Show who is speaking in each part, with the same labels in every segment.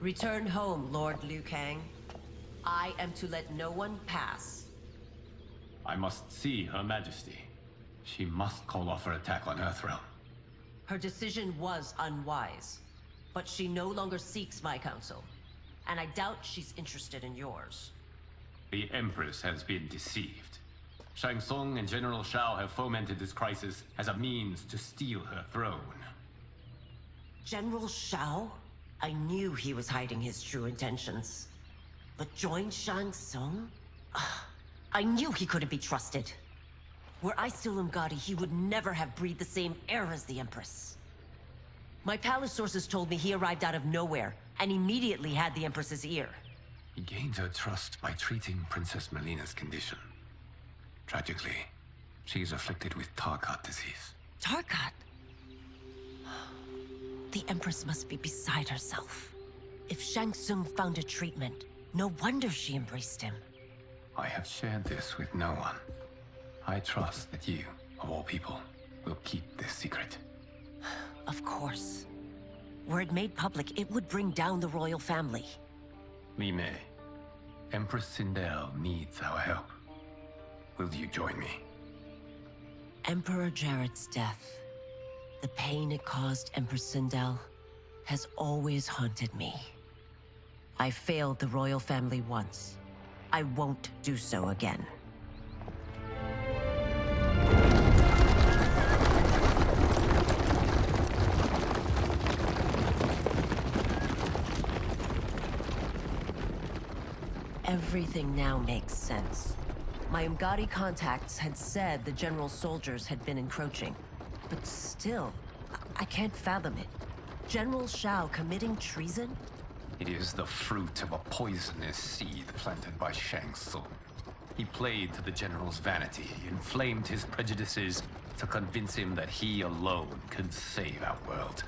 Speaker 1: Return home, Lord Liu Kang. I am to let no one pass.
Speaker 2: I must see Her Majesty. She must call off her attack on Earthrealm.
Speaker 1: Her decision was unwise, but she no longer seeks my counsel, and I doubt she's interested in yours.
Speaker 2: The Empress has been deceived. Shang Tsung and General Shao have fomented this crisis as a means to steal her throne.
Speaker 1: General Shao? I knew he was hiding his true intentions. But join Shang Tsung? I knew he couldn't be trusted. Were I still Umgadi, he would never have breathed the same air as the Empress. My palace sources told me he arrived out of nowhere, and immediately had the Empress's ear.
Speaker 2: He gained her trust by treating Princess Melina's condition. Tragically, she is afflicted with Tarkat disease.
Speaker 1: Tarkat? The Empress must be beside herself. If Shang Tsung found a treatment, no wonder she embraced him.
Speaker 2: I have shared this with no one. I trust that you, of all people, will keep this secret.
Speaker 1: Of course. Were it made public, it would bring down the royal family.
Speaker 2: Li Mei, Empress Sindel needs our help. Will you join me?
Speaker 1: Emperor Jarrett's death, the pain it caused Empress Sindel, has always haunted me. I failed the royal family once. I won't do so again. Everything now makes sense. My Umgadi contacts had said the general's soldiers had been encroaching. But still, I can't fathom it. General Shao committing treason?
Speaker 2: It is the fruit of a poisonous seed planted by Shang Tsung. He played to the general's vanity, inflamed his prejudices to convince him that he alone could save our world.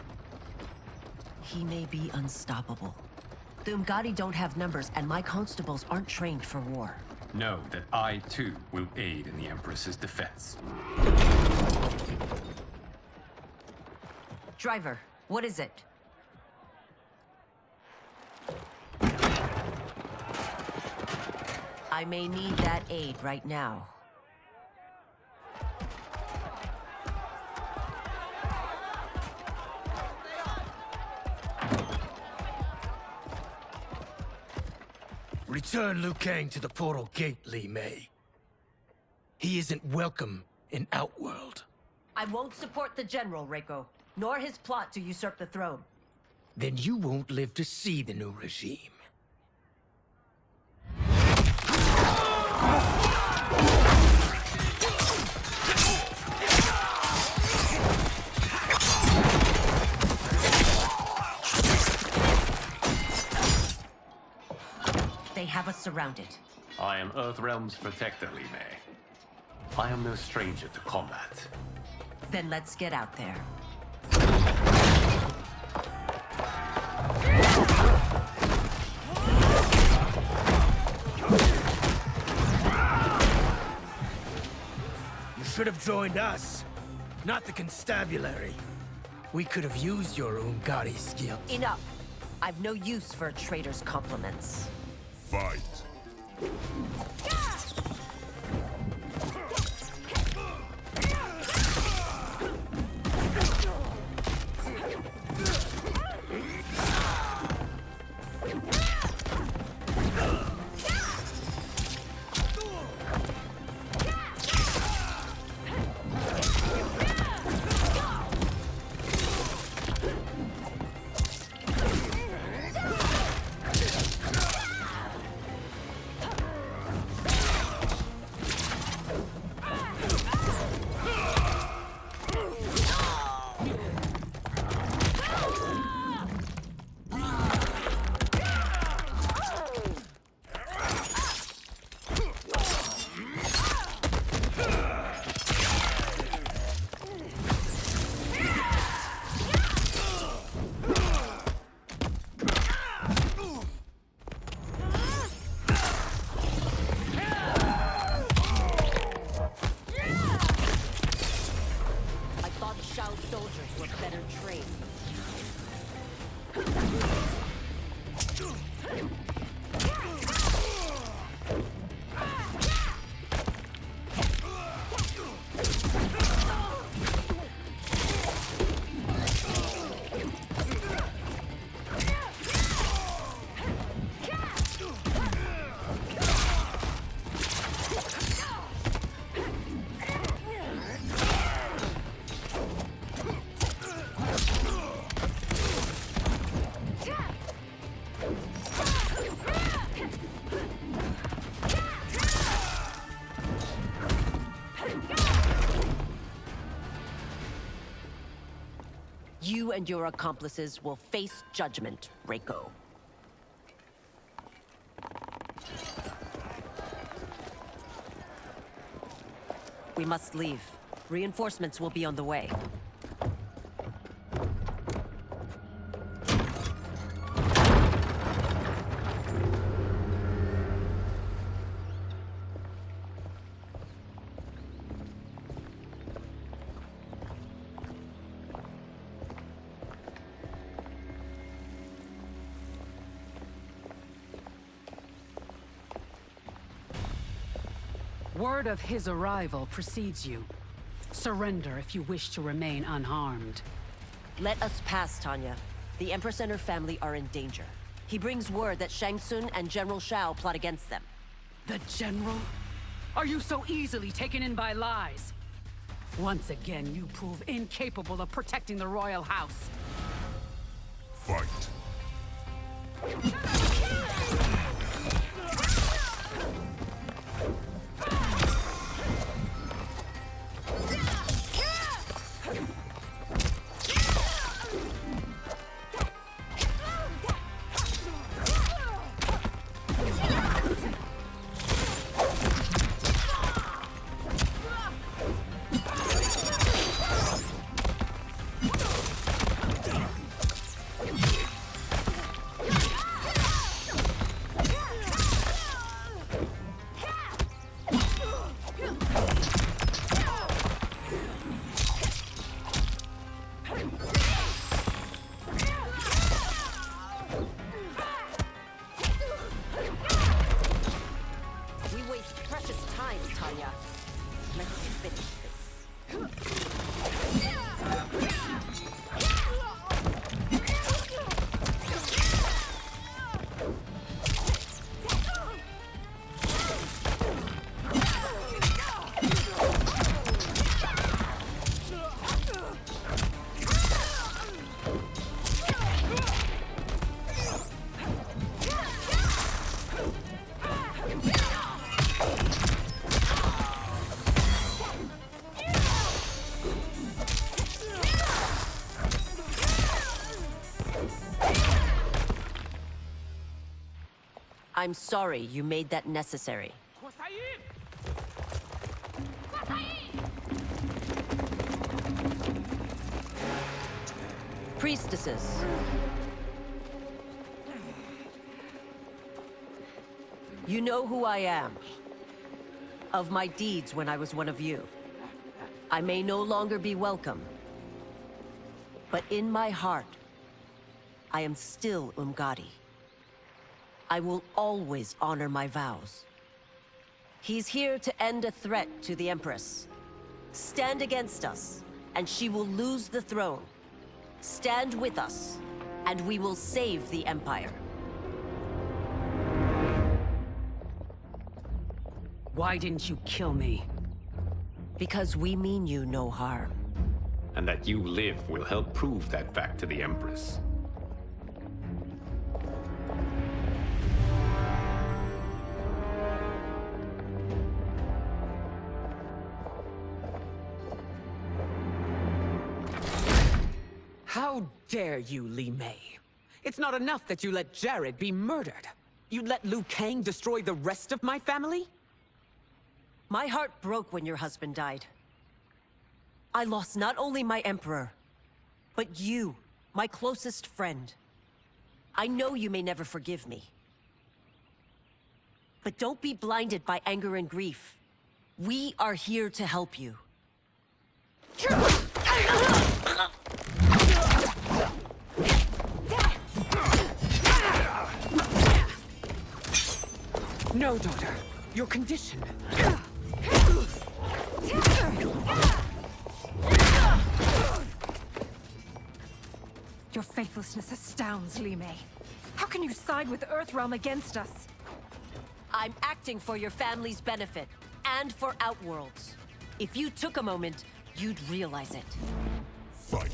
Speaker 1: He may be unstoppable. The Umgadi don't have numbers, and my constables aren't trained for war.
Speaker 2: Know that I, too, will aid in the Empress's defense.
Speaker 1: Driver, what is it? I may need that aid right now.
Speaker 3: Return Liu Kang to the portal gate, Li Mei. He isn't welcome in Outworld.
Speaker 1: I won't support the general, Reiko, nor his plot to usurp the throne.
Speaker 3: Then you won't live to see the new regime.
Speaker 1: They have us surrounded.
Speaker 2: I am Earthrealm's protector, Li Mei. I am no stranger to combat.
Speaker 1: Then let's get out there.
Speaker 3: You should have joined us, not the constabulary. We could have used your Umgadi skills.
Speaker 1: Enough! I've no use for a traitor's compliments.
Speaker 4: Fight.
Speaker 1: Soldiers were better trained. You and your accomplices will face judgment, Reiko. We must leave. Reinforcements will be on the way.
Speaker 4: Word of his arrival precedes you. Surrender if you wish to remain unharmed.
Speaker 1: Let us pass, Tanya. The Empress and her family are in danger. He brings word that Shang Tsung and General Shao plot against them.
Speaker 4: The General? Are you so easily taken in by lies? Once again, you prove incapable of protecting the royal house.
Speaker 5: Fight.
Speaker 1: I'm sorry you made that necessary. Priestesses. You know who I am. Of my deeds when I was one of you. I may no longer be welcome. But in my heart, I am still Umgadi. I will always honor my vows. He's here to end a threat to the Empress. Stand against us, and she will lose the throne. Stand with us, and we will save the Empire.
Speaker 4: Why didn't you kill me?
Speaker 1: Because we mean you no harm.
Speaker 2: And that you live will help prove that fact to the Empress.
Speaker 6: How dare you, Li Mei? It's not enough that you let Jared be murdered. You let Liu Kang destroy the rest of my family?
Speaker 1: My heart broke when your husband died. I lost not only my Emperor, but you, my closest friend. I know you may never forgive me. But don't be blinded by anger and grief. We are here to help you.
Speaker 6: No, daughter. Your condition.
Speaker 7: Your faithlessness astounds, Li Mei. How can you side with Earthrealm against us?
Speaker 1: I'm acting for your family's benefit, and for Outworld's. If you took a moment, you'd realize it.
Speaker 5: Fight.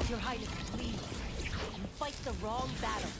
Speaker 1: Your Highness, please. You fight the wrong battle.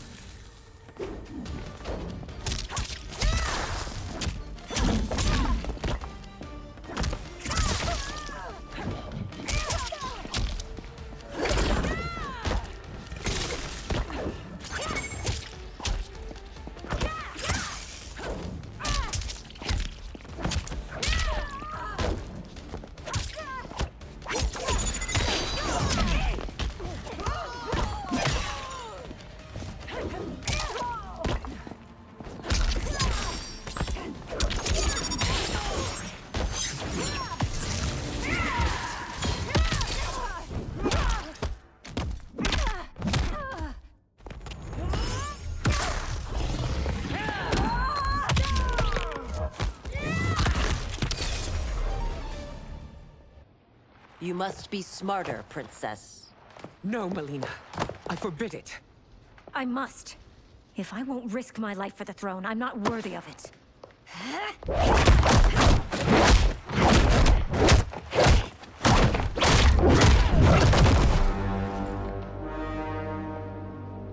Speaker 1: You must be smarter, Princess.
Speaker 6: No, Melina. I forbid it.
Speaker 7: I must. If I won't risk my life for the throne, I'm not worthy of it.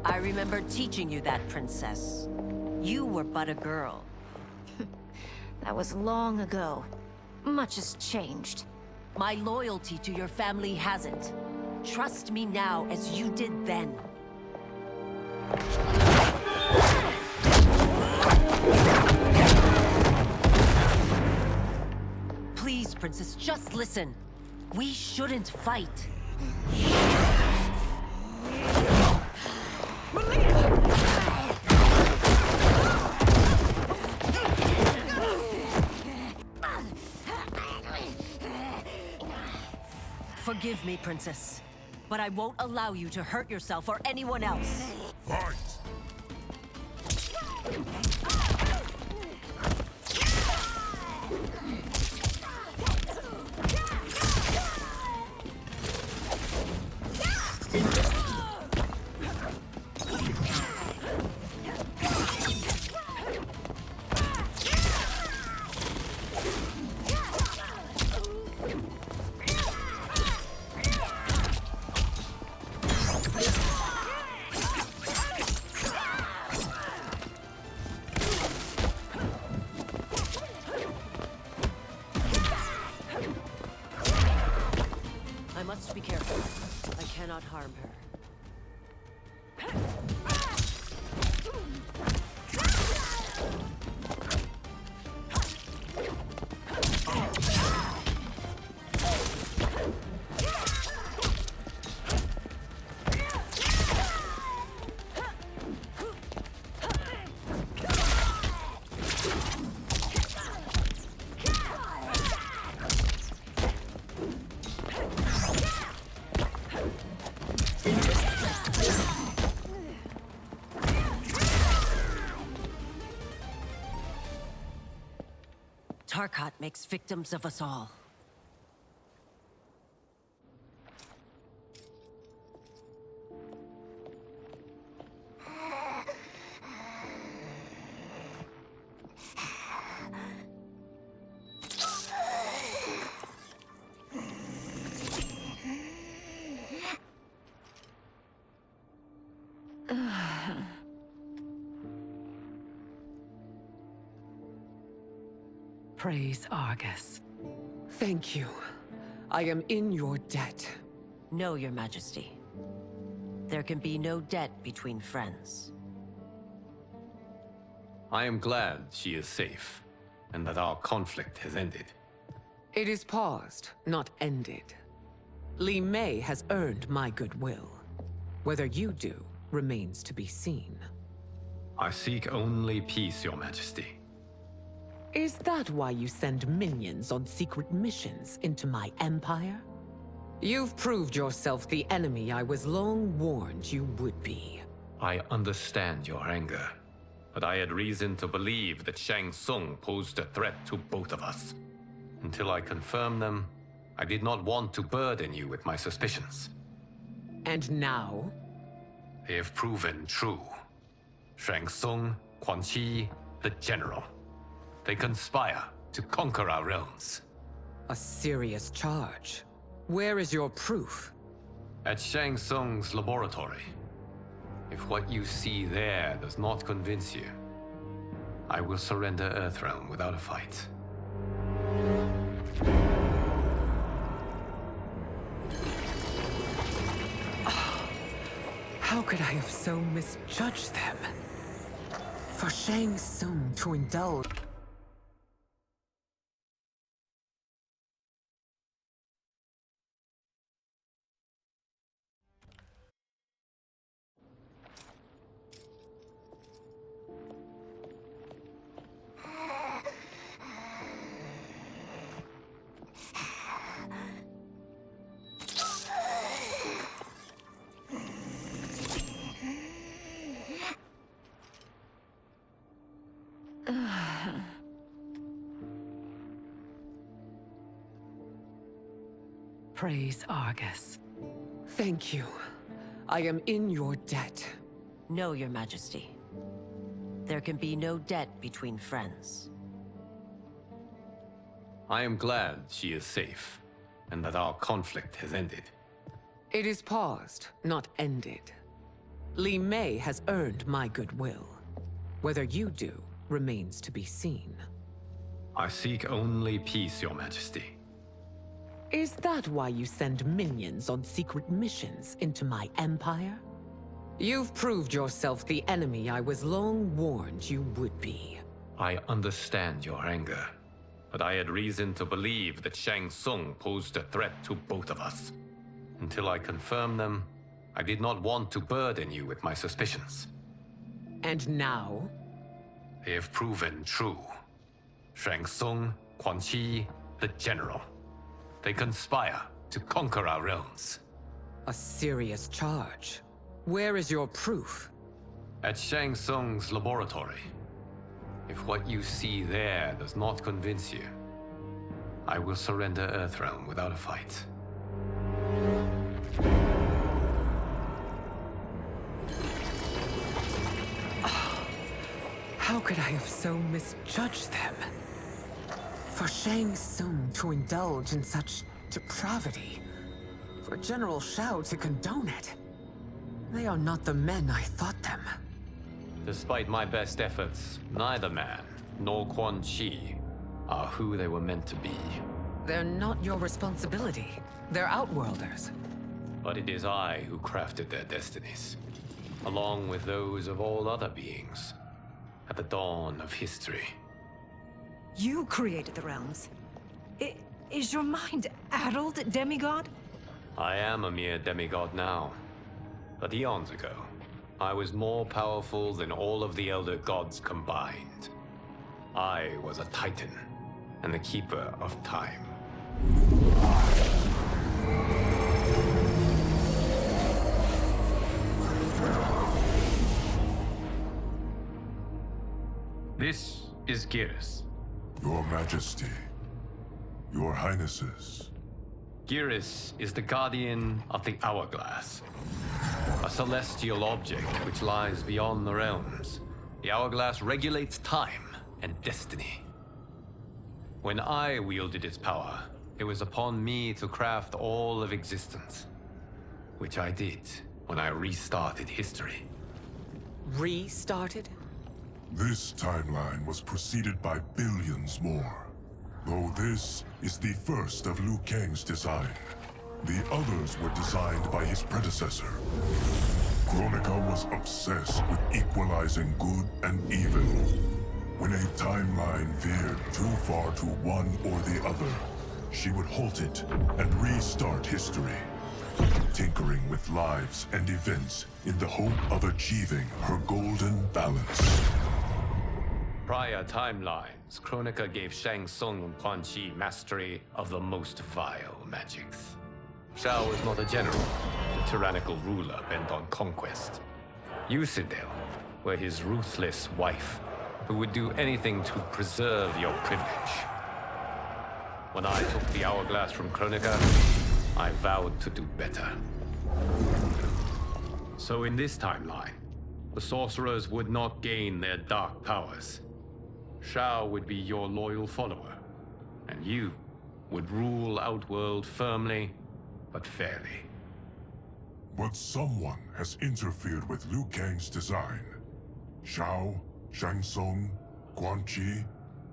Speaker 1: I remember teaching you that, Princess. You were but a girl.
Speaker 7: That was long ago. Much has changed.
Speaker 1: My loyalty to your family hasn't. Trust me now as you did then. Please, Princess, just listen. We shouldn't fight. Forgive me, Princess, but I won't allow you to hurt yourself or anyone else.
Speaker 5: Fight.
Speaker 1: I must be careful. I cannot harm her. Tarkat makes victims of us all.
Speaker 4: Praise Argus.
Speaker 6: Thank you. I am in your debt.
Speaker 1: No, Your Majesty. There can be no debt between friends.
Speaker 2: I am glad she is safe, and that our conflict has ended.
Speaker 6: It is paused, not ended. Li Mei has earned my goodwill. Whether you do remains to be seen.
Speaker 2: I seek only peace, Your Majesty.
Speaker 6: Is that why you send minions on secret missions into my empire? You've proved yourself the enemy I was long warned you would be.
Speaker 2: I understand your anger, but I had reason to believe that Shang Tsung posed a threat to both of us. Until I confirmed them, I did not want to burden you with my suspicions.
Speaker 6: And now?
Speaker 2: They have proven true. Shang Tsung, Quan Chi, the General. They conspire to conquer our realms.
Speaker 6: A serious charge. Where is your proof?
Speaker 2: At Shang Tsung's laboratory. If what you see there does not convince you, I will surrender Earthrealm without a fight.
Speaker 6: How could I have so misjudged them? For Shang Tsung to indulge...
Speaker 4: Praise Argus.
Speaker 6: Thank you. I am in your debt.
Speaker 1: No, Your Majesty. There can be no debt between friends.
Speaker 2: I am glad she is safe, and that our conflict has ended.
Speaker 6: It is paused, not ended. Li Mei has earned my goodwill. Whether you do remains to be seen.
Speaker 2: I seek only peace, Your Majesty.
Speaker 6: Is that why you send minions on secret missions into my empire? You've proved yourself the enemy I was long warned you would be.
Speaker 2: I understand your anger, but I had reason to believe that Shang Tsung posed a threat to both of us. Until I confirmed them, I did not want to burden you with my suspicions.
Speaker 6: And now?
Speaker 2: They have proven true. Shang Tsung, Quan Chi, the General. They conspire to conquer our realms.
Speaker 6: A serious charge. Where is your proof?
Speaker 2: At Shang Tsung's laboratory. If what you see there does not convince you, I will surrender Earthrealm without a fight.
Speaker 6: How could I have so misjudged them? For Shang Tsung to indulge in such depravity, for General Shao to condone it. They are not the men I thought them.
Speaker 2: Despite my best efforts, neither man nor Quan Chi are who they were meant to be.
Speaker 6: They're not your responsibility. They're Outworlders.
Speaker 2: But it is I who crafted their destinies, along with those of all other beings, at the dawn of history.
Speaker 7: You created the realms. Is your mind addled, demigod?
Speaker 2: I am a mere demigod now. But eons ago, I was more powerful than all of the Elder Gods combined. I was a Titan, and the Keeper of Time. This is Geras.
Speaker 5: Your Majesty, Your Highnesses.
Speaker 2: Geras is the guardian of the Hourglass, a celestial object which lies beyond the realms. The Hourglass regulates time and destiny. When I wielded its power, it was upon me to craft all of existence, which I did when I restarted history.
Speaker 6: Restarted?
Speaker 5: This timeline was preceded by billions more. Though this is the first of Liu Kang's design, the others were designed by his predecessor. Kronika was obsessed with equalizing good and evil. When a timeline veered too far to one or the other, she would halt it and restart history, tinkering with lives and events in the hope of achieving her golden balance.
Speaker 2: Prior timelines, Kronika gave Shang Tsung and Quan Chi mastery of the most vile magics. Shao is not a general, a tyrannical ruler bent on conquest. You, Sindel, were his ruthless wife, who would do anything to preserve your privilege. When I took the hourglass from Kronika, I vowed to do better. So in this timeline, the sorcerers would not gain their dark powers. Shao would be your loyal follower, and you would rule Outworld firmly, but fairly.
Speaker 5: But someone has interfered with Liu Kang's design. Shao, Shang Tsung, Quan Chi,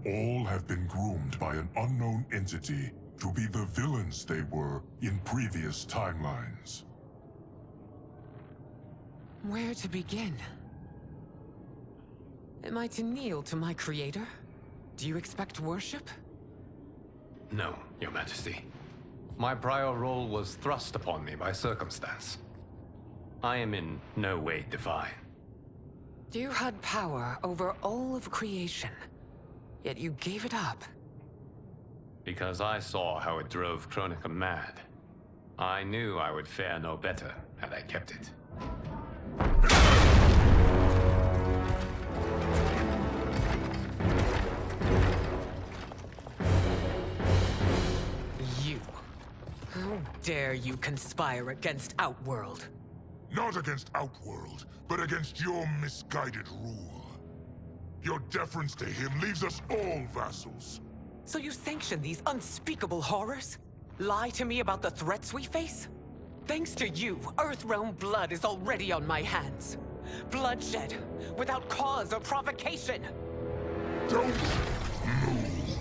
Speaker 5: all have been groomed by an unknown entity to be the villains they were in previous timelines.
Speaker 6: Where to begin? Am I to kneel to my creator? Do you expect worship?
Speaker 2: No, Your Majesty. My prior role was thrust upon me by circumstance. I am in no way divine.
Speaker 6: You had power over all of creation, yet you gave it up.
Speaker 2: Because I saw how it drove Kronika mad. I knew I would fare no better had I kept it.
Speaker 6: You. How dare you conspire against Outworld?
Speaker 5: Not against Outworld, but against your misguided rule. Your deference to him leaves us all vassals.
Speaker 6: So you sanction these unspeakable horrors? Lie to me about the threats we face? Thanks to you, Earthrealm blood is already on my hands. Bloodshed, without cause or provocation.
Speaker 5: Don't move.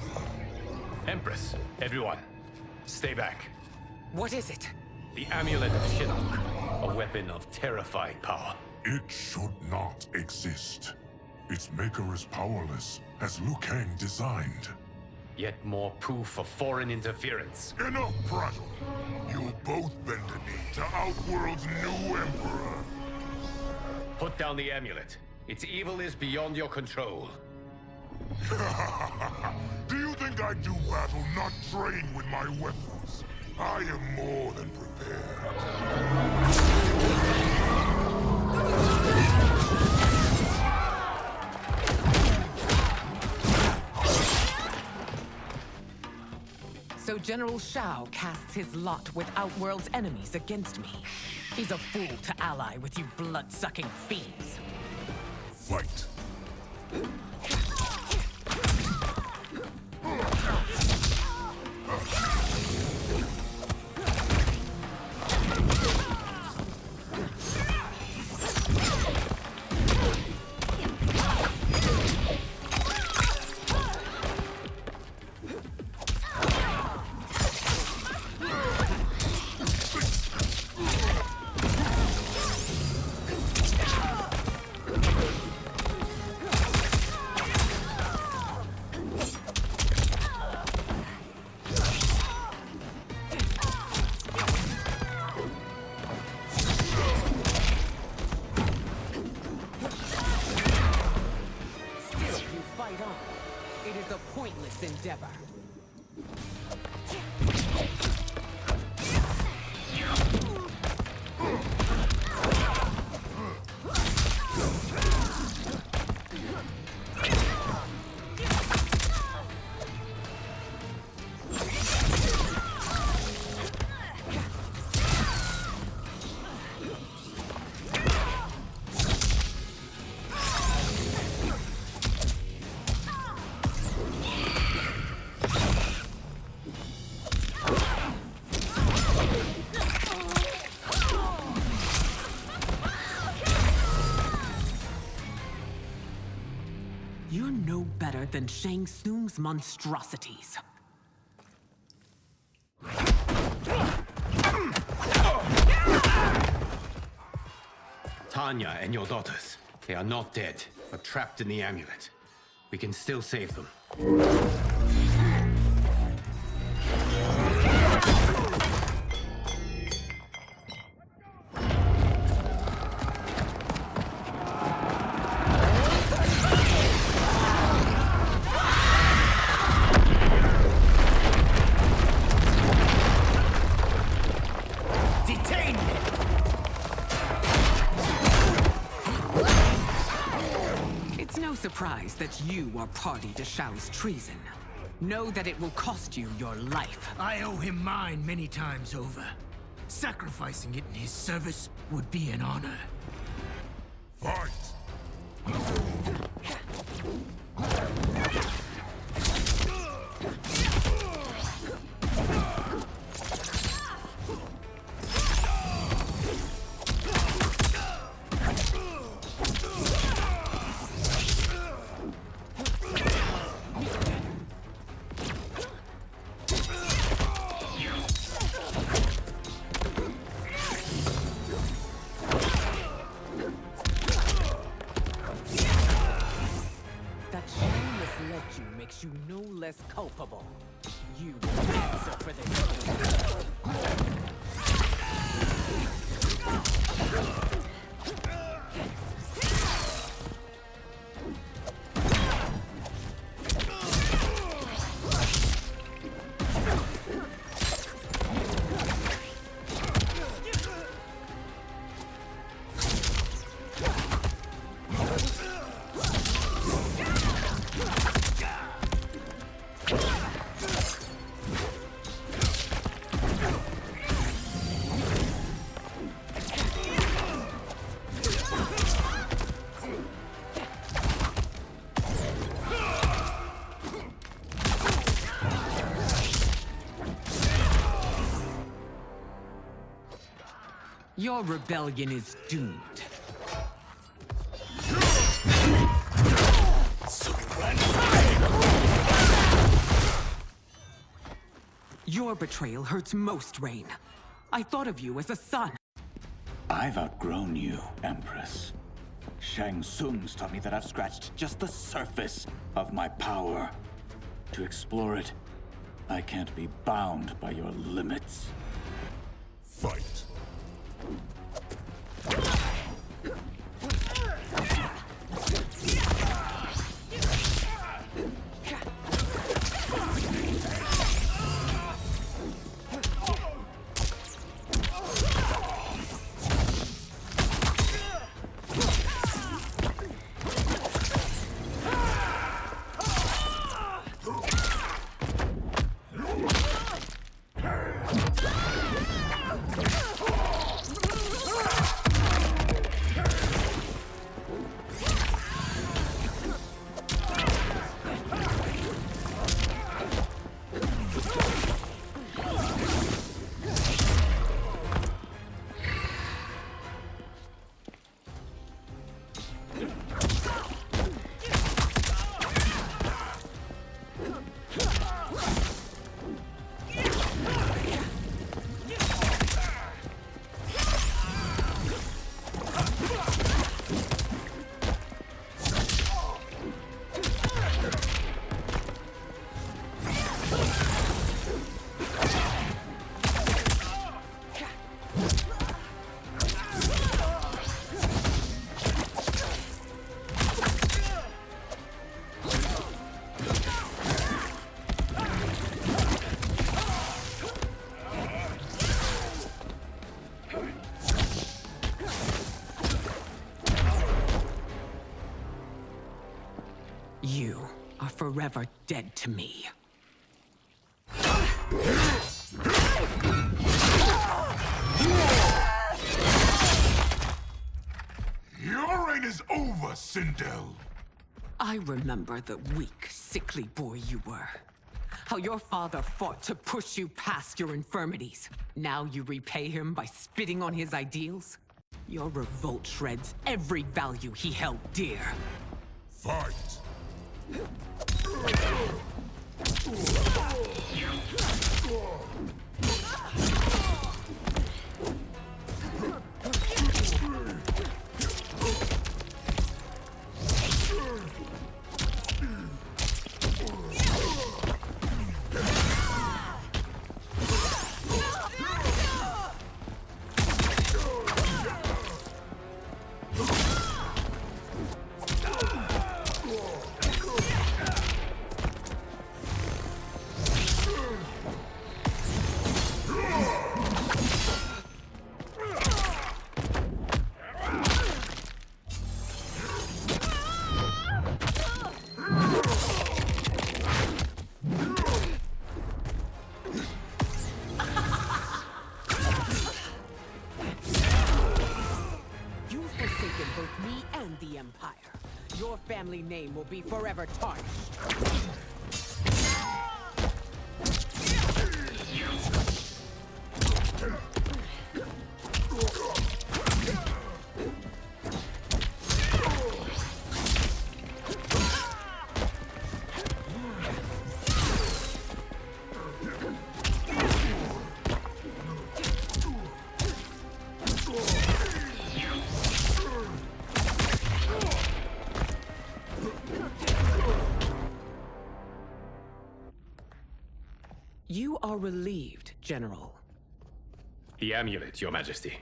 Speaker 2: Empress, everyone, stay back.
Speaker 6: What is it?
Speaker 2: The Amulet of Shinnok, a weapon of terrifying power.
Speaker 5: It should not exist. Its maker is powerless, as Liu Kang designed.
Speaker 2: Yet more proof of foreign interference.
Speaker 5: Enough prattle. You'll both bend a knee to Outworld's new emperor.
Speaker 2: Put down the amulet. Its evil is beyond your control.
Speaker 5: Do you think I do battle not trained with my weapons? I am more than prepared.
Speaker 6: So General Shao casts his lot with Outworld's enemies against me. He's a fool to ally with you blood-sucking fiends.
Speaker 5: Fight.
Speaker 6: It is a pointless endeavor. You're no better than Shang Tsung's monstrosities.
Speaker 2: Tanya and your daughters. They are not dead, but trapped in the amulet. We can still save them.
Speaker 3: Detain me!
Speaker 6: It's no surprise that you are party to Shao's treason. Know that it will cost you your life.
Speaker 3: I owe him mine many times over. Sacrificing it in his service would be an honor.
Speaker 5: Fight!
Speaker 6: That shameless let you makes you no less culpable. You will answer for this. Your rebellion is doomed. Your betrayal hurts most, Rain. I thought of you as a son.
Speaker 8: I've outgrown you, Empress. Shang Tsung's taught me that I've scratched just the surface of my power. To explore it, I can't be bound by your limits.
Speaker 5: Fight!
Speaker 6: You are forever dead to me.
Speaker 5: Your reign is over, Sindel!
Speaker 6: I remember the weak, sickly boy you were. How your father fought to push you past your infirmities. Now you repay him by spitting on his ideals? Your revolt shreds every value he held dear.
Speaker 5: Fight!
Speaker 6: name will be forever tarnished. You are relieved, General.
Speaker 2: The amulet, Your Majesty.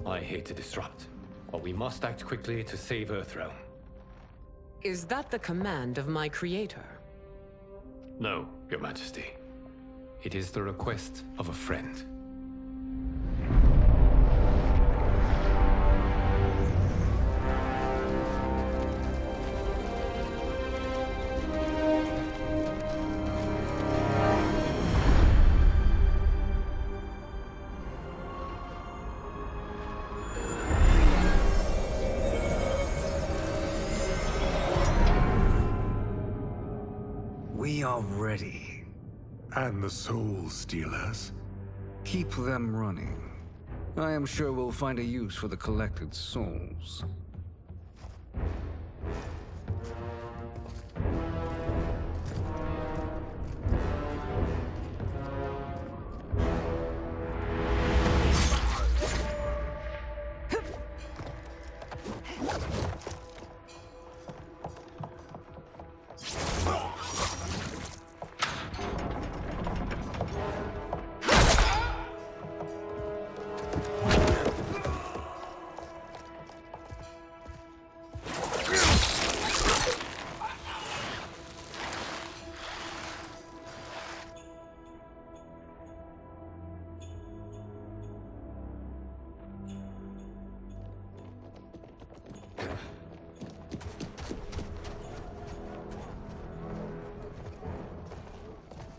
Speaker 2: I hate to disrupt, but we must act quickly to save Earthrealm.
Speaker 6: Is that the command of my creator?
Speaker 2: No, Your Majesty. It is the request of a friend.
Speaker 9: We are ready.
Speaker 5: And the Soul Stealers?
Speaker 9: Keep them running. I am sure we'll find a use for the collected souls.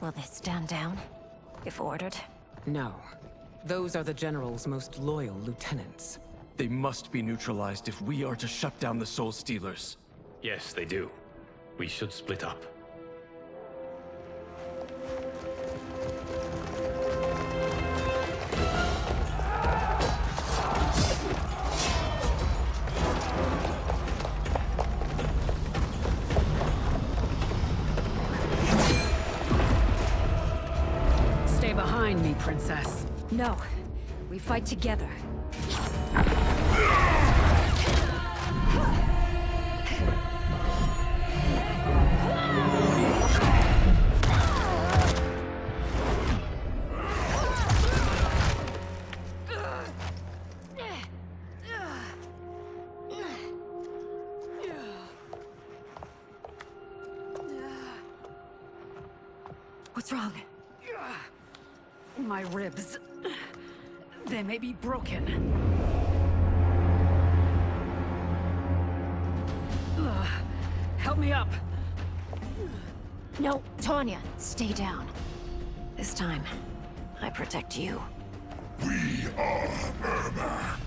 Speaker 7: Will they stand down, if ordered?
Speaker 6: No. Those are the General's most loyal lieutenants.
Speaker 10: They must be neutralized if we are to shut down the Soul Stealers.
Speaker 2: Yes, they do. We should split up.
Speaker 4: Stay behind me, Princess.
Speaker 7: No. We fight together. What's wrong?
Speaker 4: My ribs. They may be broken. Ugh. Help me up.
Speaker 7: No, Tanya, stay down. This time, I protect you.
Speaker 5: We are Ermac.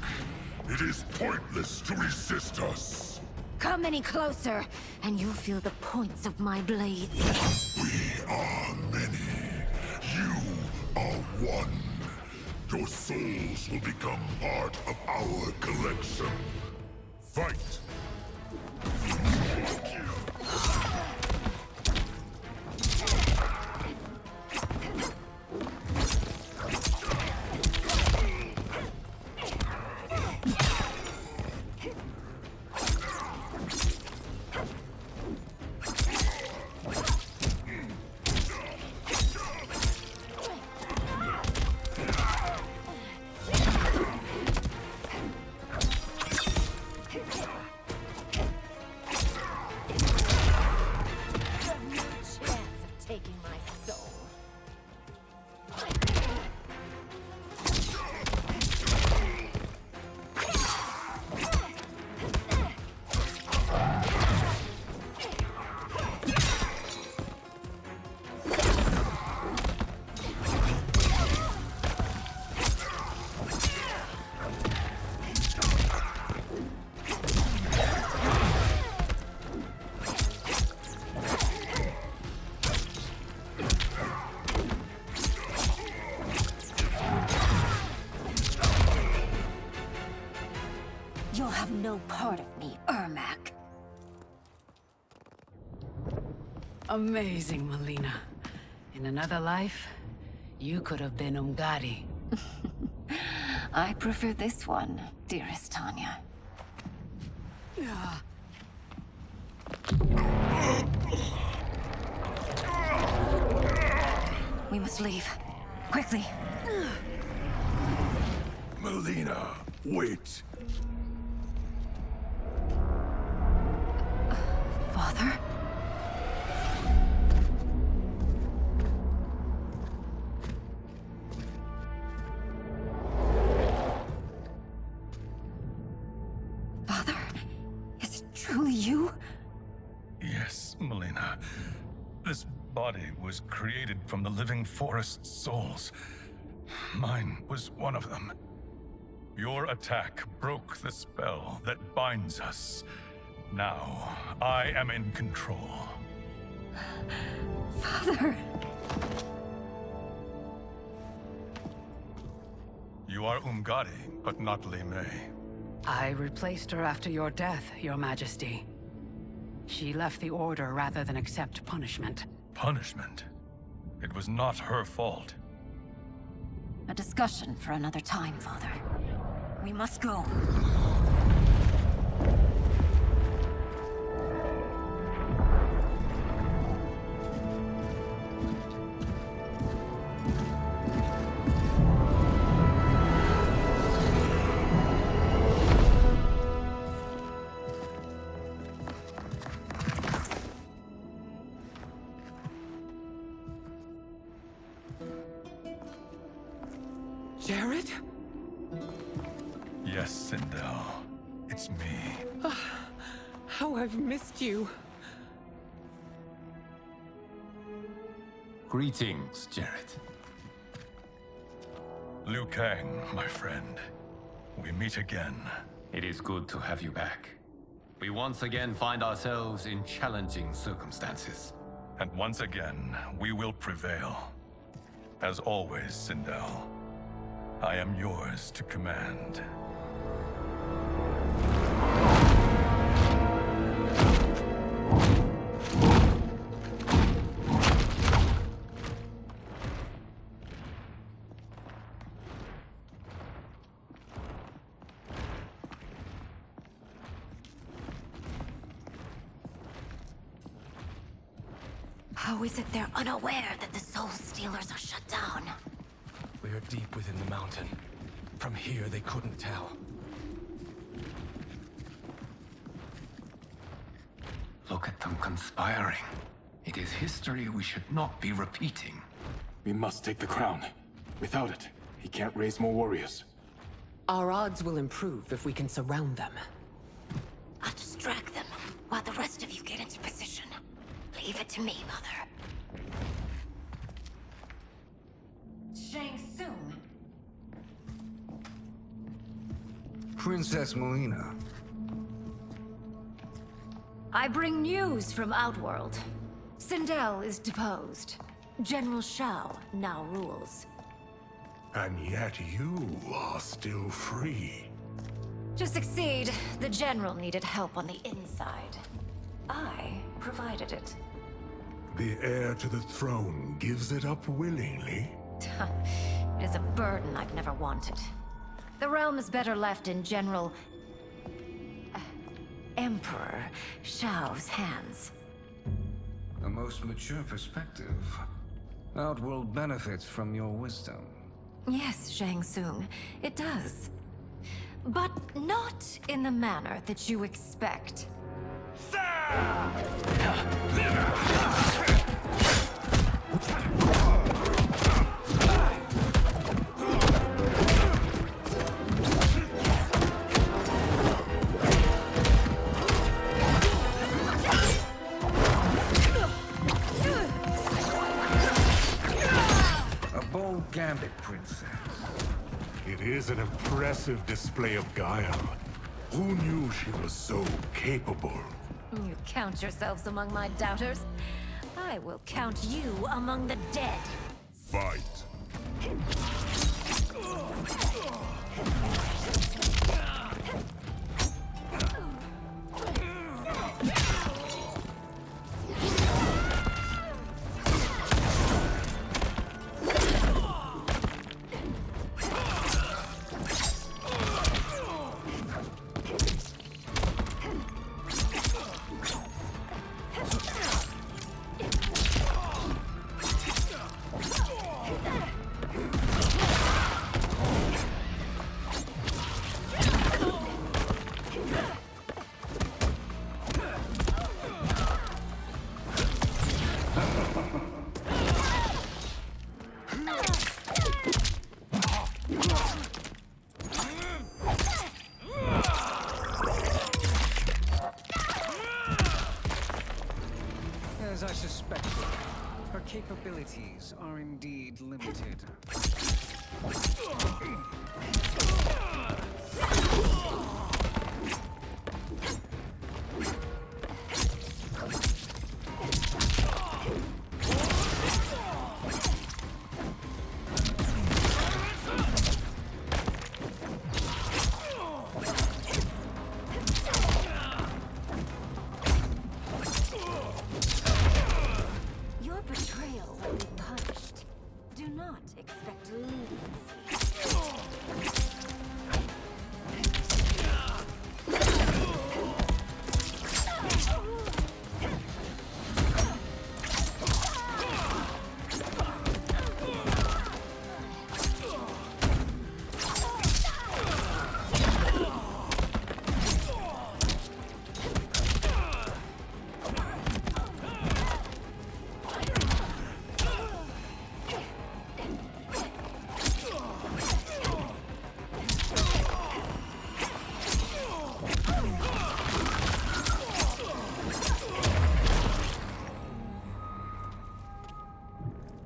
Speaker 5: It is pointless to resist us.
Speaker 7: Come any closer, and you'll feel the points of my blades.
Speaker 5: We are many. You are one. Your souls will become part of our collection. Fight!
Speaker 1: part of me, Ermac.
Speaker 4: Amazing, Melina. In another life, you could have been Umgadi.
Speaker 1: I prefer this one, dearest Tanya. We must leave. Quickly.
Speaker 5: Melina, wait.
Speaker 1: Father? Father? Is it truly you?
Speaker 5: Yes, Melina. This body was created from the living forest's souls. Mine was one of them. Your attack broke the spell that binds us. Now, I am in control.
Speaker 1: Father!
Speaker 5: You are Umgadi, but not Li Mei.
Speaker 4: I replaced her after your death, Your Majesty. She left the Order rather than accept punishment.
Speaker 5: Punishment? It was not her fault.
Speaker 1: A discussion for another time, Father. We must go.
Speaker 6: Jared?
Speaker 5: Yes, Sindel. It's me.
Speaker 6: How I've missed you.
Speaker 2: Greetings, Jared.
Speaker 5: Liu Kang, my friend. We meet again.
Speaker 2: It is good to have you back. We once again find ourselves in challenging circumstances.
Speaker 5: And once again, we will prevail. As always, Sindel, I am yours to command.
Speaker 1: How is it they're unaware that the Soul Stealers are shut down?
Speaker 3: We are deep within the mountain. From here, they couldn't tell.
Speaker 2: Look at them conspiring. It is history we should not be repeating.
Speaker 11: We must take the crown. Without it, he can't raise more warriors.
Speaker 6: Our odds will improve if we can surround them.
Speaker 1: I'll distract them while the rest of you get into position. Leave it to me, Mother. Shang Tsung.
Speaker 9: Princess Melina.
Speaker 1: I bring news from Outworld. Sindel is deposed. General Shao now rules.
Speaker 5: And yet you are still free.
Speaker 1: To succeed, the General needed help on the inside. I provided it.
Speaker 5: The heir to the throne gives it up willingly.
Speaker 1: It is a burden I've never wanted. The realm is better left in General... Emperor Shao's hands.
Speaker 9: A most mature perspective. Outworld benefits from your wisdom.
Speaker 1: Yes, Shang Tsung, it does. But not in the manner that you expect.
Speaker 9: A bold gambit, princess.
Speaker 5: It is an impressive display of guile. Who knew she was so capable?
Speaker 1: You count yourselves among my doubters. I will count you among the dead.
Speaker 5: Fight.
Speaker 9: As I suspected, her capabilities are indeed limited.
Speaker 7: Your betrayal will be punished. Do not expect leniency.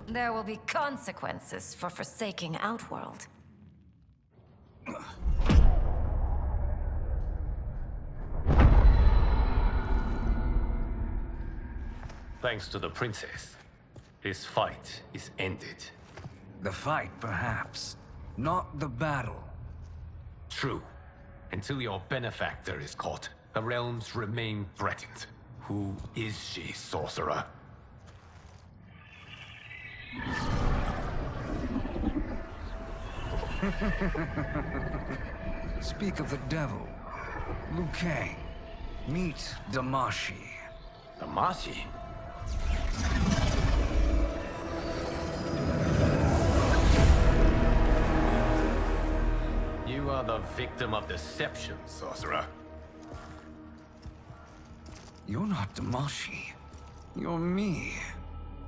Speaker 1: There will be consequences for forsaking Outworld.
Speaker 2: Thanks to the princess, this fight is ended.
Speaker 9: The fight, perhaps. Not the battle.
Speaker 2: True. Until your benefactor is caught, the realms remain threatened. Who is she, sorcerer?
Speaker 9: Speak of the devil. Liu Kang. Meet Damashi.
Speaker 2: Damashi? You are the victim of deception, sorcerer.
Speaker 9: You're not Damashi. You're me.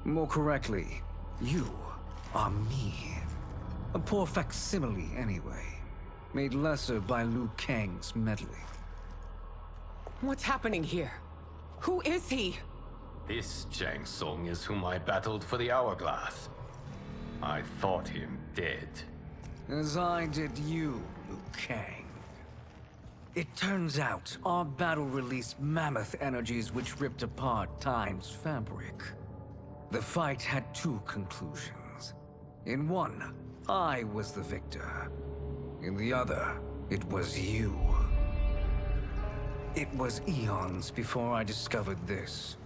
Speaker 9: More correctly, you are me. A poor facsimile, anyway. Made lesser by Liu Kang's meddling.
Speaker 6: What's happening here? Who is he?
Speaker 2: This Shang Tsung is whom I battled for the Hourglass. I thought him dead.
Speaker 9: As I did you, Liu Kang. It turns out our battle released mammoth energies which ripped apart time's fabric. The fight had two conclusions. In one, I was the victor. In the other, it was you. It was eons before I discovered this.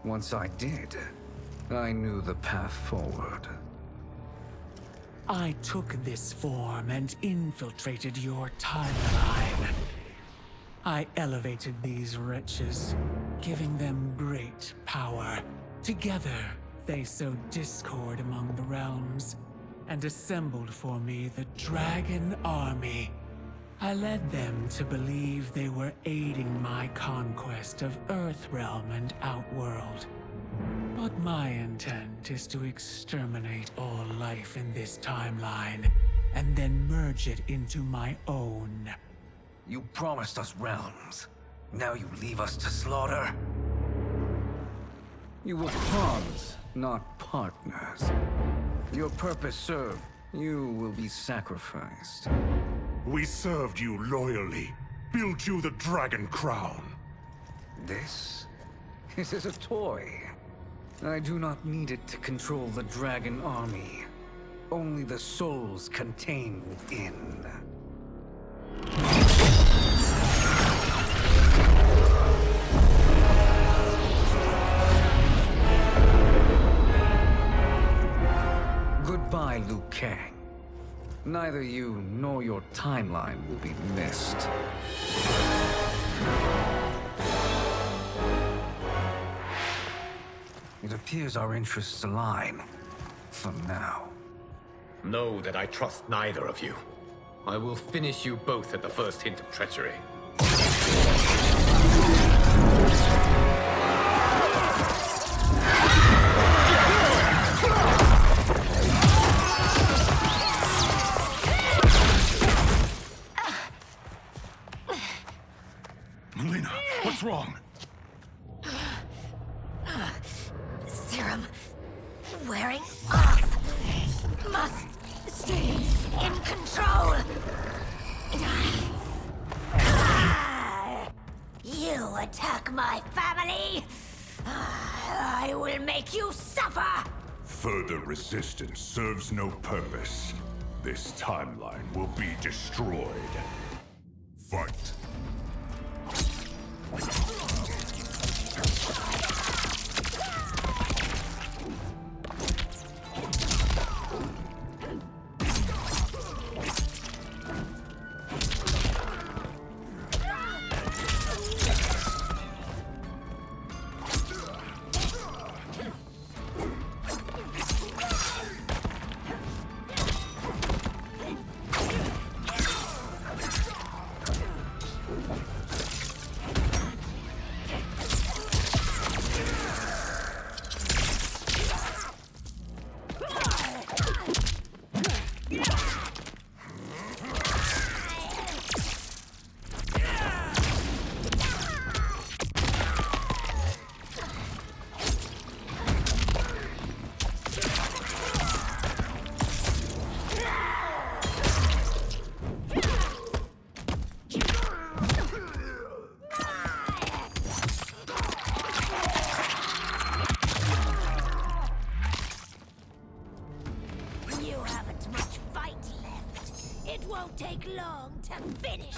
Speaker 9: Once I did, I knew the path forward.
Speaker 3: I took this form and infiltrated your timeline. I elevated these wretches, giving them great power. Together, they sowed discord among the realms, and assembled for me the Dragon Army. I led them to believe they were aiding my conquest of Earthrealm and Outworld. But my intent is to exterminate all life in this timeline, and then merge it into my own.
Speaker 9: You promised us realms. Now you leave us to slaughter? You were pawns, not partners. Your purpose served. You will be sacrificed.
Speaker 5: We served you loyally, built you the Dragon Crown.
Speaker 9: This is a toy. I do not need it to control the Dragon Army. Only the souls contained within. Neither you nor your timeline will be missed. It appears our interests align. For now.
Speaker 2: Know that I trust neither of you. I will finish you both at the first hint of treachery.
Speaker 5: Melina, what's wrong?
Speaker 1: Serum wearing off. Must stay in control. You attack my family. I will make you suffer.
Speaker 5: Further resistance serves no purpose. This timeline will be destroyed. Fight.
Speaker 1: Take long to finish.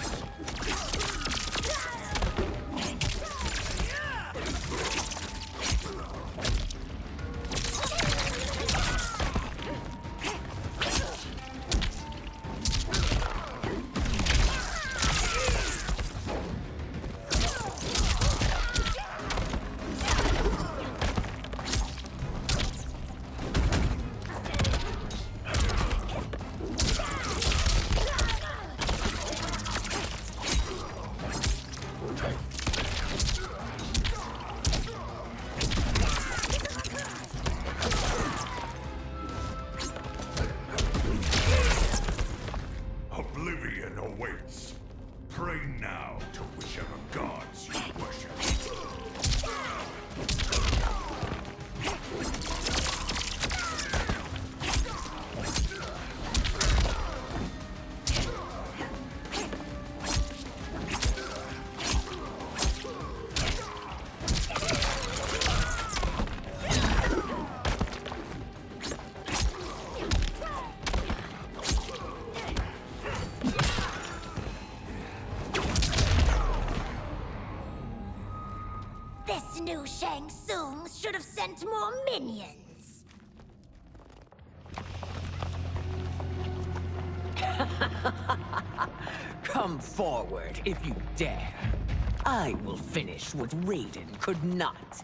Speaker 5: Oblivion awaits. Pray now to whichever gods you worship.
Speaker 1: This new Shang Tsung should have sent more minions.
Speaker 6: Come forward if you dare. I will finish what Raiden could not.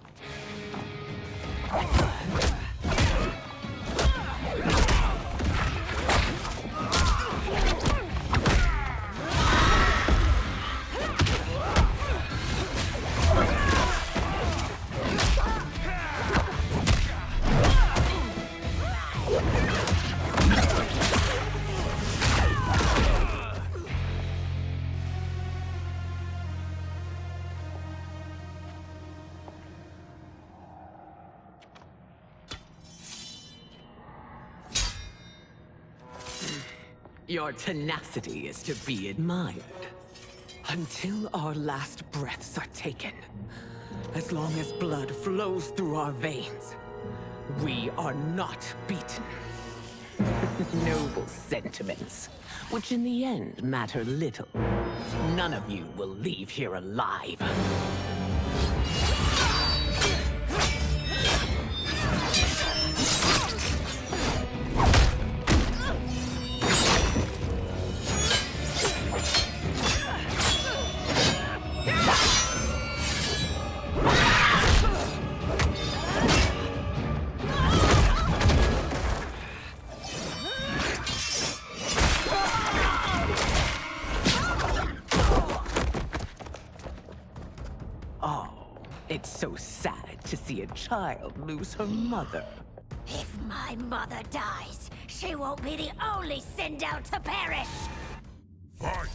Speaker 6: Your tenacity is to be admired. Until our last breaths are taken, as long as blood flows through our veins, we are not beaten. Noble sentiments, which in the end matter little. None of you will leave here alive. Oh, it's so sad to see a child lose her mother.
Speaker 12: If my mother dies, she won't be the only send out to perish!
Speaker 5: Fight!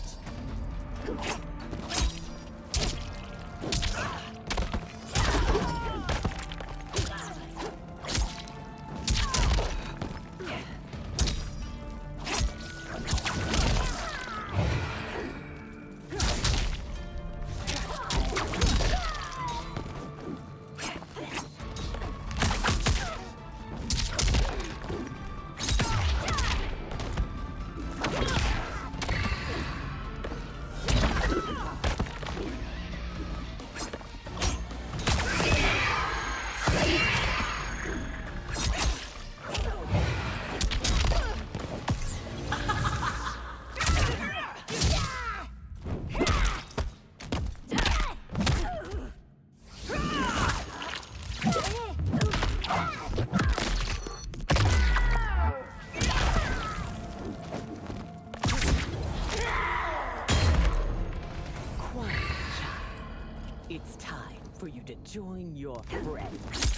Speaker 6: It's time for you to join your friends.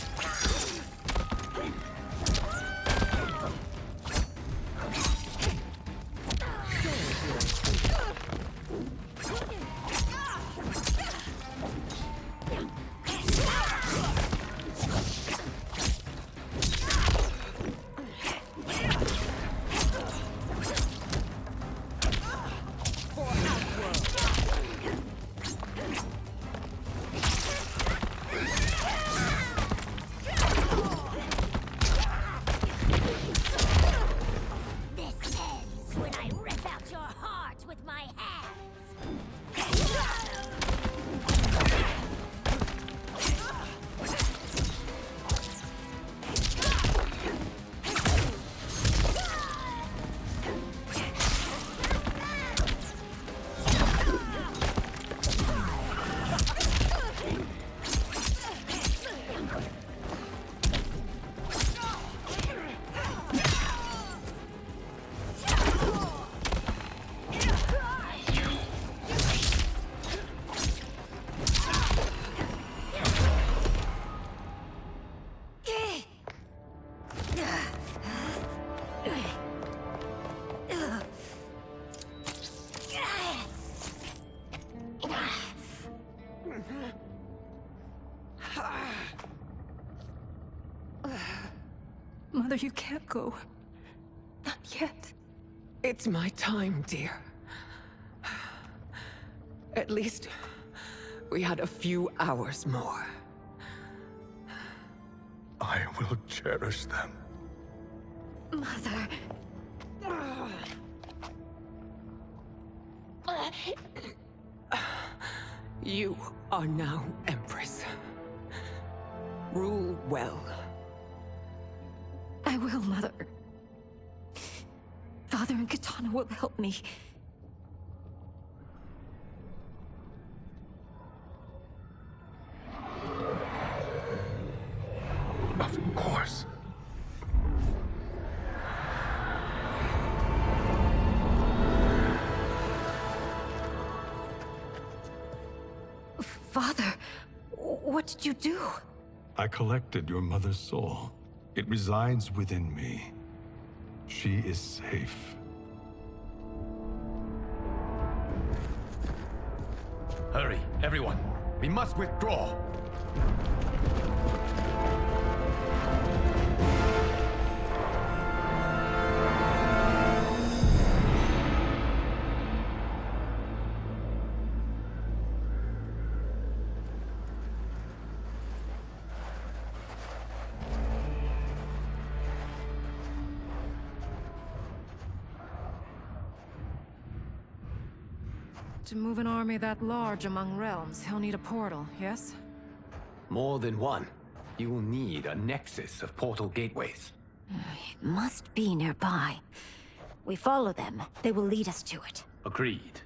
Speaker 7: Mother, you can't go. Not yet.
Speaker 6: It's my time, dear. At least we had a few hours more.
Speaker 5: I will cherish them.
Speaker 7: Mother.
Speaker 6: You are now Empress. Rule well.
Speaker 7: I will, Mother. Father and Katana will help me.
Speaker 5: Of course.
Speaker 7: Father, what did you do?
Speaker 5: I collected your mother's soul. It resides within me. She is safe.
Speaker 2: Hurry, everyone. We must withdraw.
Speaker 7: To move an army that large among realms, he'll need a portal, yes?
Speaker 2: More than one. You will need a nexus of portal gateways.
Speaker 12: It must be nearby. We follow them, they will lead us to it.
Speaker 2: Agreed.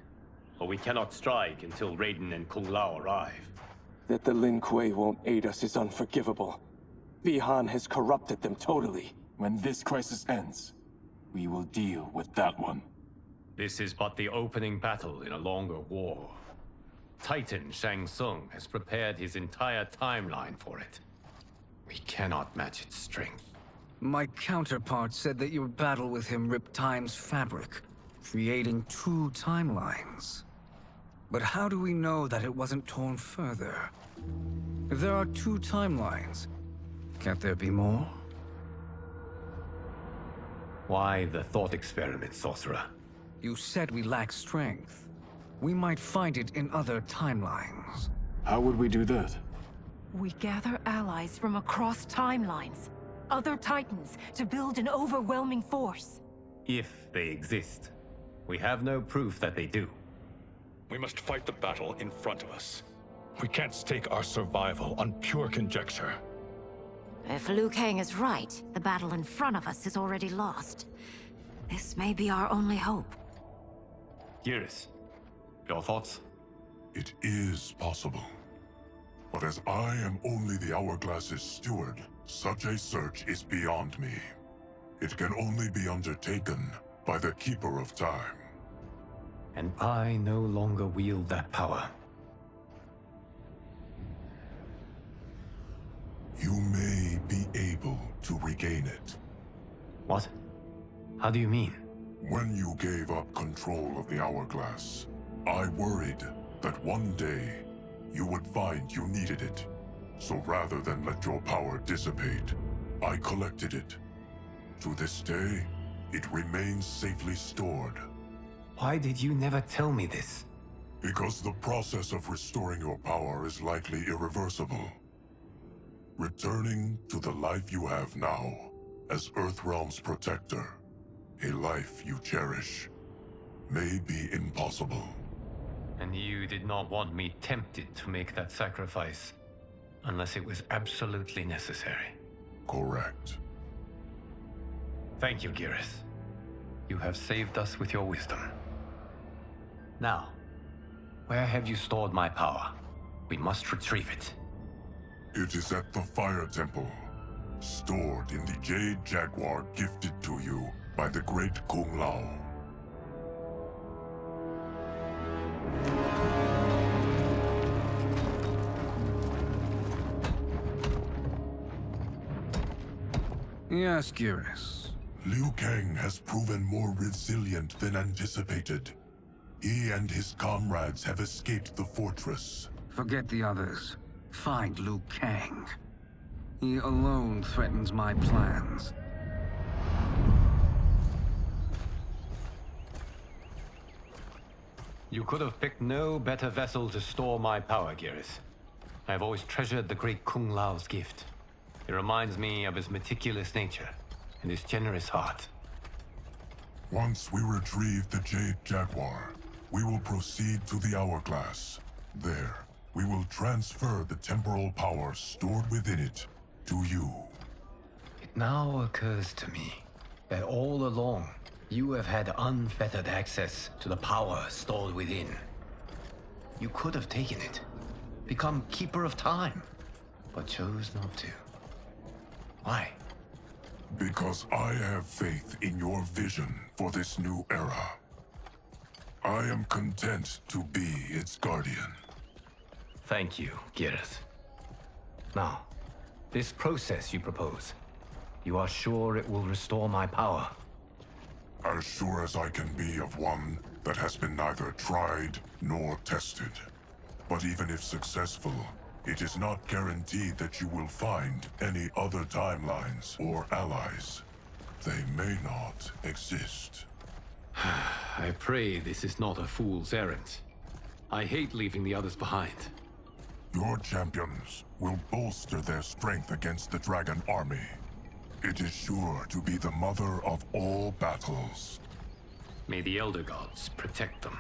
Speaker 2: But we cannot strike until Raiden and Kung Lao arrive.
Speaker 11: That the Lin Kuei won't aid us is unforgivable. Bihan has corrupted them totally. When this crisis ends, we will deal with that one.
Speaker 2: This is but the opening battle in a longer war. Titan Shang Tsung has prepared his entire timeline for it. We cannot match its strength.
Speaker 9: My counterpart said that your battle with him ripped time's fabric, creating 2 timelines. But how do we know that it wasn't torn further? If there are 2 timelines, can't there be more?
Speaker 2: Why the thought experiment, Sorcerer?
Speaker 9: You said we lack strength. We might find it in other timelines.
Speaker 11: How would we do that?
Speaker 7: We gather allies from across timelines, other Titans, to build an overwhelming force.
Speaker 2: If they exist. We have no proof that they do.
Speaker 13: We must fight the battle in front of us. We can't stake our survival on pure conjecture.
Speaker 12: If Liu Kang is right, the battle in front of us is already lost. This may be our only hope.
Speaker 2: Geras, your thoughts?
Speaker 5: It is possible. But as I am only the Hourglass's steward, such a search is beyond me. It can only be undertaken by the Keeper of Time.
Speaker 2: And I no longer wield that power.
Speaker 5: You may be able to regain it.
Speaker 2: What? How do you mean?
Speaker 5: When you gave up control of the Hourglass, I worried that one day you would find you needed it. So rather than let your power dissipate, I collected it. To this day, it remains safely stored.
Speaker 2: Why did you never tell me this?
Speaker 5: Because the process of restoring your power is likely irreversible. Returning to the life you have now, as Earthrealm's protector, a life you cherish, may be impossible.
Speaker 2: And you did not want me tempted to make that sacrifice, unless it was absolutely necessary.
Speaker 5: Correct.
Speaker 2: Thank you, Geras. You have saved us with your wisdom. Now, where have you stored my power? We must retrieve it.
Speaker 5: It is at the Fire Temple, stored in the Jade Jaguar gifted to you by the great Kung Lao.
Speaker 9: Yes, Geras.
Speaker 5: Liu Kang has proven more resilient than anticipated. He and his comrades have escaped the fortress.
Speaker 9: Forget the others. Find Liu Kang. He alone threatens my plans.
Speaker 2: You could have picked no better vessel to store my power, Geras. I have always treasured the great Kung Lao's gift. It reminds me of his meticulous nature and his generous heart.
Speaker 5: Once we retrieve the Jade Jaguar, we will proceed to the Hourglass. There, we will transfer the temporal power stored within it to you.
Speaker 2: It now occurs to me that all along, you have had unfettered access to the power stored within. You could have taken it, become Keeper of Time, but chose not to. Why?
Speaker 5: Because I have faith in your vision for this new era. I am content to be its guardian.
Speaker 2: Thank you, Geras. Now, this process you propose, you are sure it will restore my power?
Speaker 5: As sure as I can be of one that has been neither tried nor tested. But even if successful, it is not guaranteed that you will find any other timelines or allies. They may not exist.
Speaker 2: I pray this is not a fool's errand. I hate leaving the others behind.
Speaker 5: Your champions will bolster their strength against the Dragon Army. It is sure to be the mother of all battles.
Speaker 2: May the Elder Gods protect them.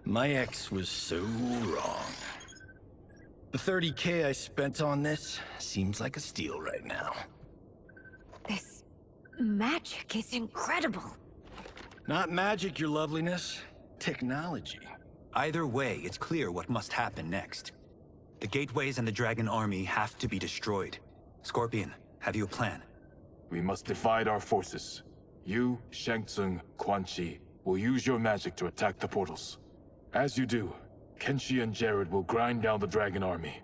Speaker 10: My ex was so wrong. The 30K I spent on this seems like a steal right now.
Speaker 12: This magic is incredible.
Speaker 10: Not magic, your loveliness. Technology.
Speaker 14: Either way, it's clear what must happen next. The gateways and the Dragon Army have to be destroyed. Scorpion, have you a plan?
Speaker 11: We must divide our forces. You, Shang Tsung, Quan Chi will use your magic to attack the portals. As you do, Kenshi and Jared will grind down the Dragon Army.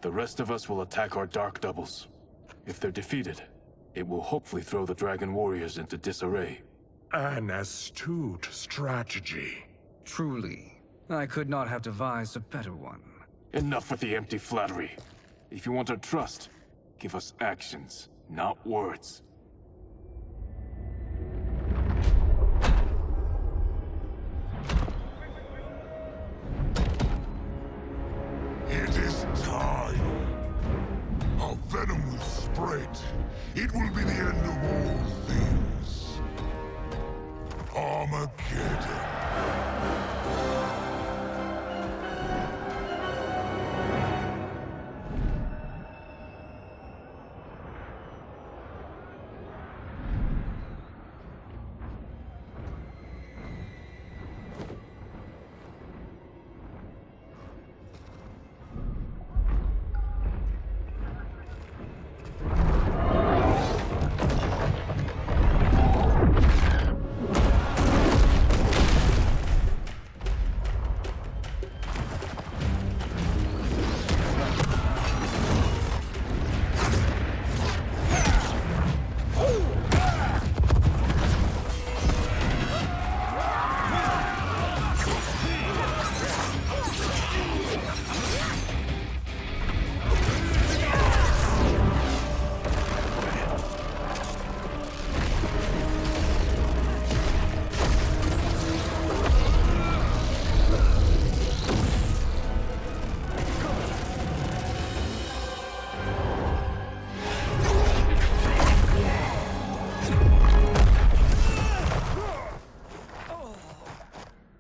Speaker 11: The rest of us will attack our Dark Doubles. If they're defeated, it will hopefully throw the Dragon Warriors into disarray.
Speaker 5: An astute strategy.
Speaker 9: Truly, I could not have devised a better one.
Speaker 11: Enough with the empty flattery. If you want our trust, give us actions, not words.
Speaker 5: It is time. Our venom will spread. It will be the end of all things. Armageddon.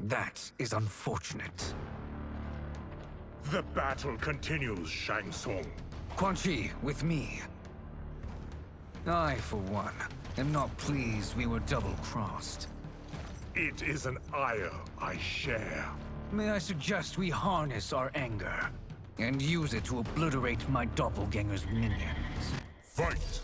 Speaker 9: That is unfortunate.
Speaker 5: The battle continues, Shang Tsung.
Speaker 9: Quan Chi, with me. I, for one, am not pleased we were double-crossed.
Speaker 5: It is an ire I share.
Speaker 9: May I suggest we harness our anger and use it to obliterate my doppelganger's minions?
Speaker 5: Fight!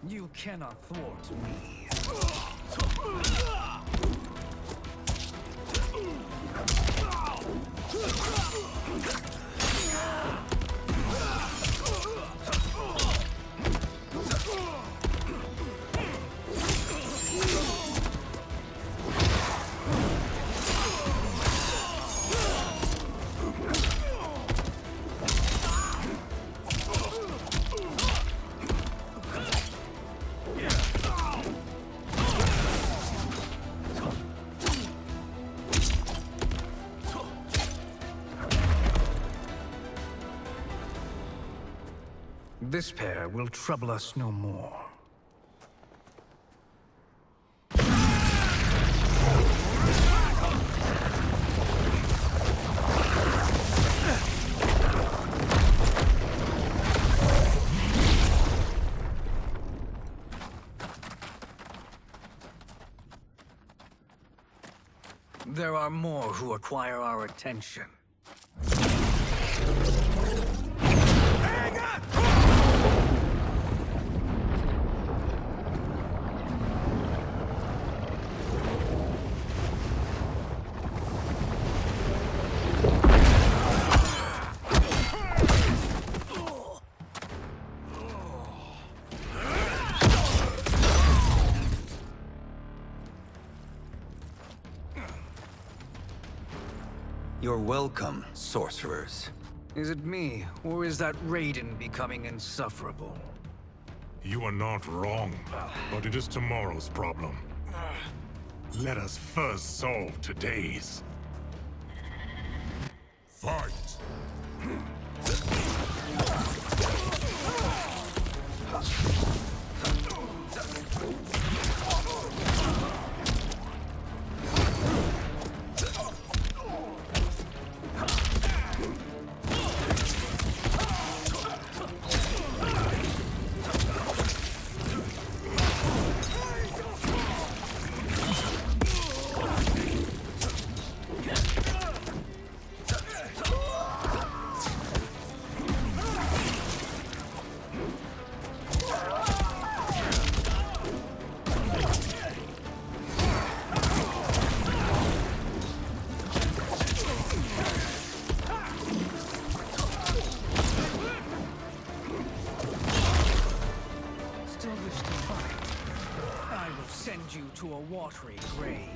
Speaker 9: You cannot thwart me. This pair will trouble us no more. There are more who acquire our attention.
Speaker 14: You're welcome, sorcerers.
Speaker 9: Is it me, or is that Raiden becoming insufferable?
Speaker 5: You are not wrong, but it is tomorrow's problem. Let us first solve today's. Fight!
Speaker 9: Still wish to fight? I will send you to a watery grave.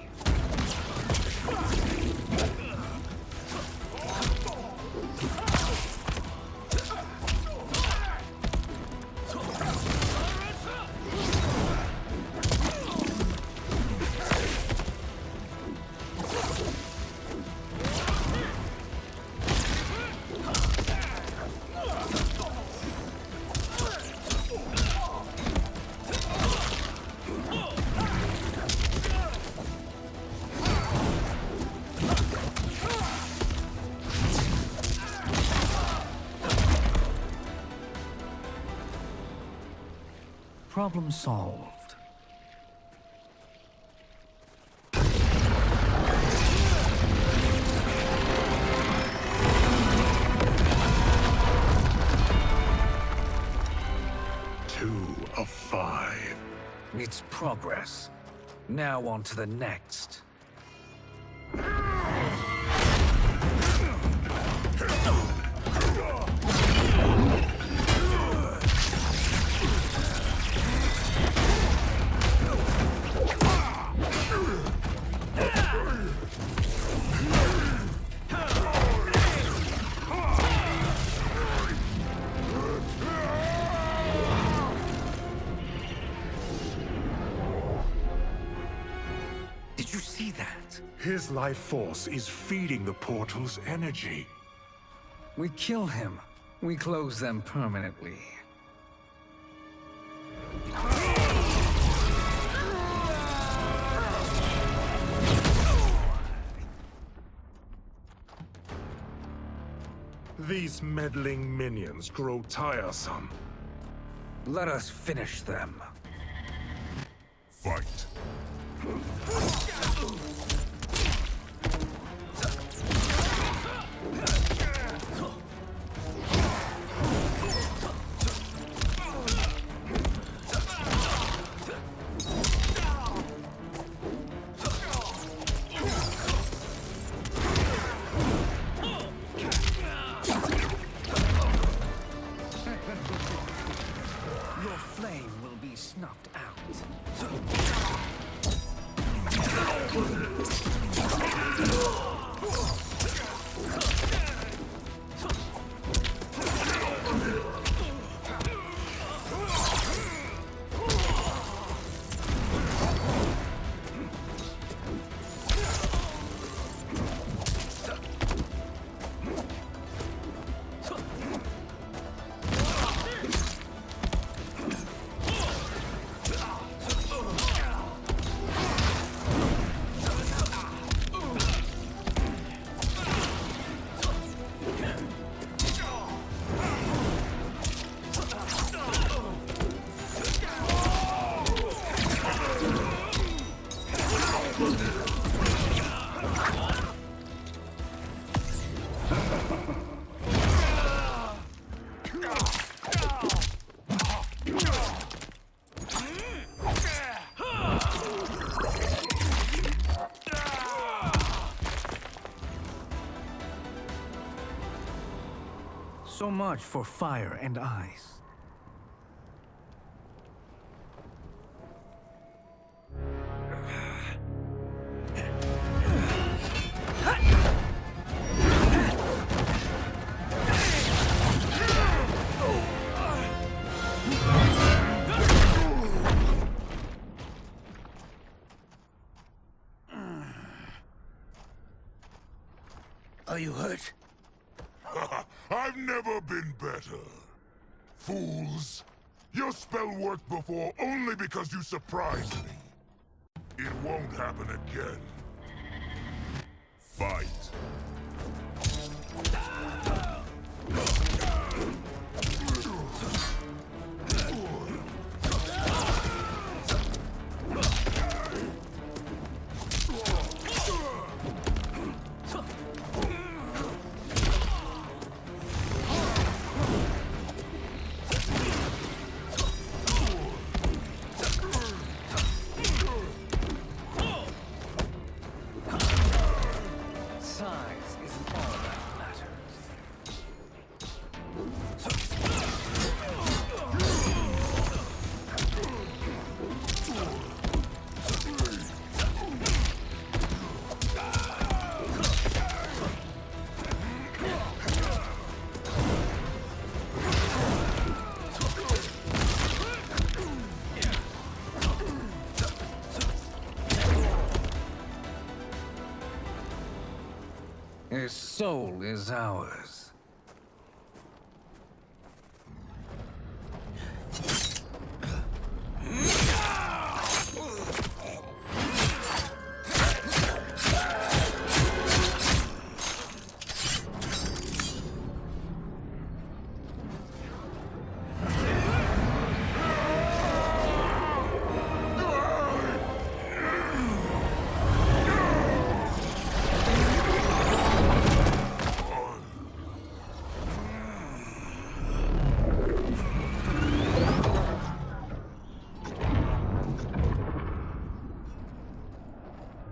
Speaker 9: Problem solved.
Speaker 5: Two of 5.
Speaker 9: It's progress. Now on to the next. Did you see that?
Speaker 5: His life force is feeding the portal's energy.
Speaker 9: We kill him. We close them permanently.
Speaker 5: These meddling minions grow tiresome.
Speaker 9: Let us finish them.
Speaker 5: Fight.
Speaker 9: Your flame will be snuffed out. So much for fire and ice.
Speaker 10: Are you hurt?
Speaker 5: I've never been better. Fools. Your spell worked before only because you surprised me. It won't happen again. Fight.
Speaker 9: Size isn't all that matters. His soul is ours.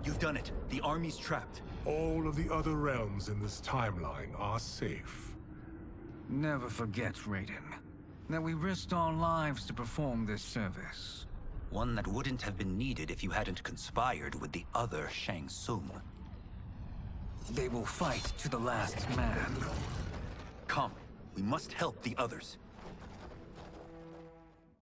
Speaker 14: You've done it. The army's trapped.
Speaker 5: All of the other realms in this timeline are safe.
Speaker 9: Never forget, Raiden, that we risked our lives to perform this service.
Speaker 14: One that wouldn't have been needed if you hadn't conspired with the other Shang Tsung.
Speaker 9: They will fight to the last man.
Speaker 14: Come, we must help the others.